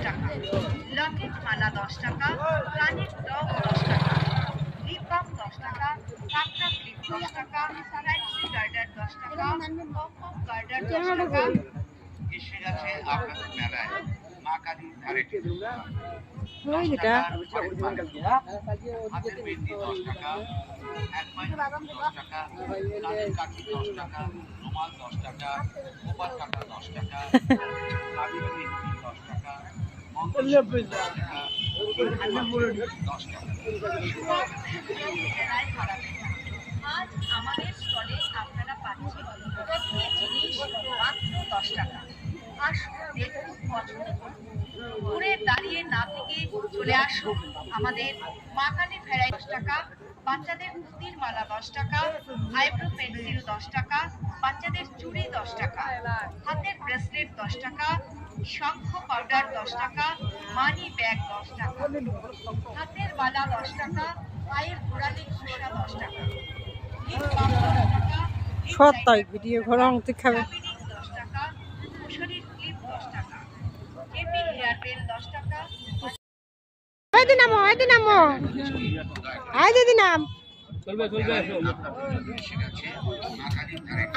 টাকা, লকেট মালা 10 টাকা, কানের টপ 10 টাকা, লিপ বাম 10 টাকা, কাঁকড়া ক্লিপ 10 টাকা, ফ্যান্সি গার্ডার 10 টাকা, পপ গার্ডার 10 টাকা। এসে গেছে আপনাদের মেলায় মা কালীর ভ্যারাইটি হাতের মেহেন্দি 10 টাকা, এক মাইল 10 টাকা, কানের কাঠি 10 টাকা, রুমাল 10 টাকা, কোপার কাটা 10 টাকা, কাবির মেহেন্দি 10 টাকা, মঙ্গল 10 টাকা, 10 টাকা। আজ আমাদের স্টলে আপনারা পাচ্ছেন প্রতি জিনিস মাত্র 10 টাকা। আসুন দেখুন, পছন্দ করুন, ঘুরে দাঁড়িয়ে না থেকে চলে আসুন আমাদের মা কালী ভ্যারাইটি 10 টাকা, বাচ্চাদের পুঁতির মালা 10 টাকা, আইব্রো পেন্সিল 10 টাকা, বাচ্চাদের চুড়ি 10 টাকা, হাতের ব্রেসলেট 10 টাকা, শঙ্খ পাউডার 10 টাকা, মানি ব্যাগ 10 টাকা, হাতের মালা 10 টাকা, পায়ের গোড়ালি ঘষা 10 টাকা, সত্তাই ভিডিও ঘোরা মতো খাবে 10 টাকা, মশারির ক্লিপ 10 টাকা, এপি হেয়ার বেল 10 টাকা। আয় দিন নামো আয় দিদি নাম এসে গেছে মা কালীর ভ্যারাইটি।